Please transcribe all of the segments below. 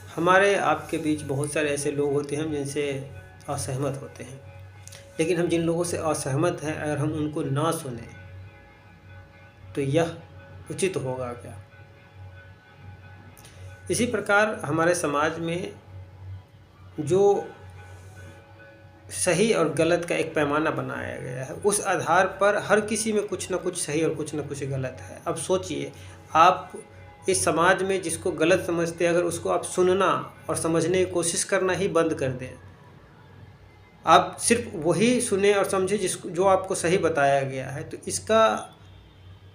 हमारे आपके बीच बहुत सारे ऐसे लोग होते हैं हम जिनसे असहमत होते हैं, लेकिन हम जिन लोगों से असहमत हैं अगर हम उनको ना सुने तो यह उचित होगा क्या? इसी प्रकार हमारे समाज में जो सही और गलत का एक पैमाना बनाया गया है, उस आधार पर हर किसी में कुछ ना कुछ सही और कुछ ना कुछ गलत है। अब सोचिए, आप इस समाज में जिसको गलत समझते हैं, अगर उसको आप सुनना और समझने की कोशिश करना ही बंद कर दें, आप सिर्फ वही सुने और समझे जो आपको सही बताया गया है, तो इसका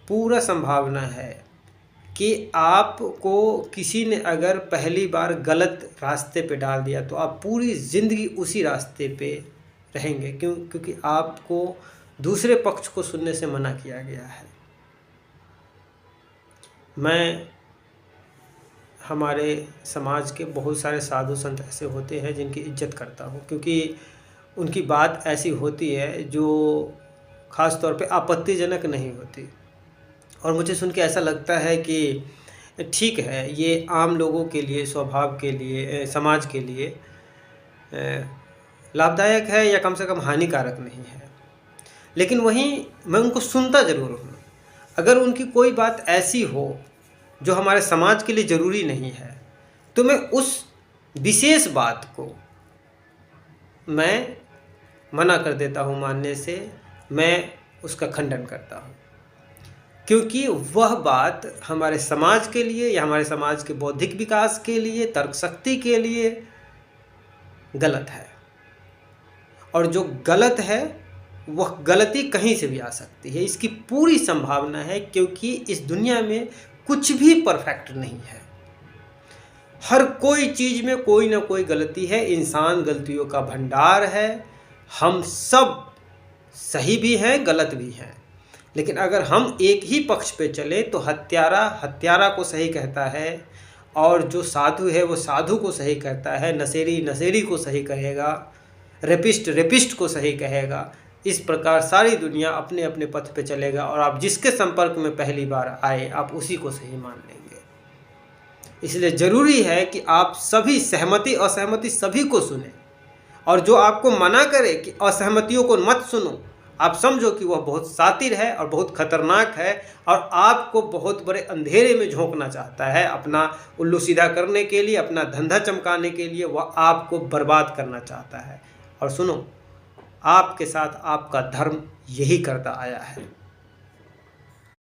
पूरा संभावना है कि आपको किसी ने अगर पहली बार गलत रास्ते पे डाल दिया तो आप पूरी ज़िंदगी उसी रास्ते पे रहेंगे। क्योंकि आपको दूसरे पक्ष को सुनने से मना किया गया है। मैं हमारे समाज के बहुत सारे साधु संत ऐसे होते हैं जिनकी इज्जत करता हूँ, क्योंकि उनकी बात ऐसी होती है जो ख़ास तौर पे आपत्तिजनक नहीं होती, और मुझे सुन के ऐसा लगता है कि ठीक है, ये आम लोगों के लिए, स्वभाव के लिए, समाज के लिए लाभदायक है या कम से कम हानिकारक नहीं है। लेकिन वहीं मैं उनको सुनता ज़रूर हूँ। अगर उनकी कोई बात ऐसी हो जो हमारे समाज के लिए ज़रूरी नहीं है, तो मैं उस विशेष बात को मैं मना कर देता हूँ मानने से, मैं उसका खंडन करता हूँ, क्योंकि वह बात हमारे समाज के लिए या हमारे समाज के बौद्धिक विकास के लिए, तर्क शक्ति के लिए गलत है। और जो गलत है वह गलती कहीं से भी आ सकती है, इसकी पूरी संभावना है, क्योंकि इस दुनिया में कुछ भी परफेक्ट नहीं है। हर कोई चीज़ में कोई ना कोई गलती है। इंसान गलतियों का भंडार है। हम सब सही भी हैं, गलत भी हैं। लेकिन अगर हम एक ही पक्ष पे चले तो हत्यारा हत्यारा को सही कहता है, और जो साधु है वो साधु को सही कहता है, नशेड़ी नशेड़ी को सही कहेगा, रेपिस्ट रेपिस्ट को सही कहेगा। इस प्रकार सारी दुनिया अपने अपने पथ पे चलेगा, और आप जिसके संपर्क में पहली बार आए आप उसी को सही मान लेंगे। इसलिए ज़रूरी है कि आप सभी सहमति असहमति सभी को सुने, और जो आपको मना करे कि असहमतियों को मत सुनो, आप समझो कि वह बहुत शातिर है और बहुत खतरनाक है, और आपको बहुत बड़े अंधेरे में झोंकना चाहता है अपना उल्लू सीधा करने के लिए, अपना धंधा चमकाने के लिए। वह आपको बर्बाद करना चाहता है। और सुनो, आपके साथ आपका धर्म यही करता आया है।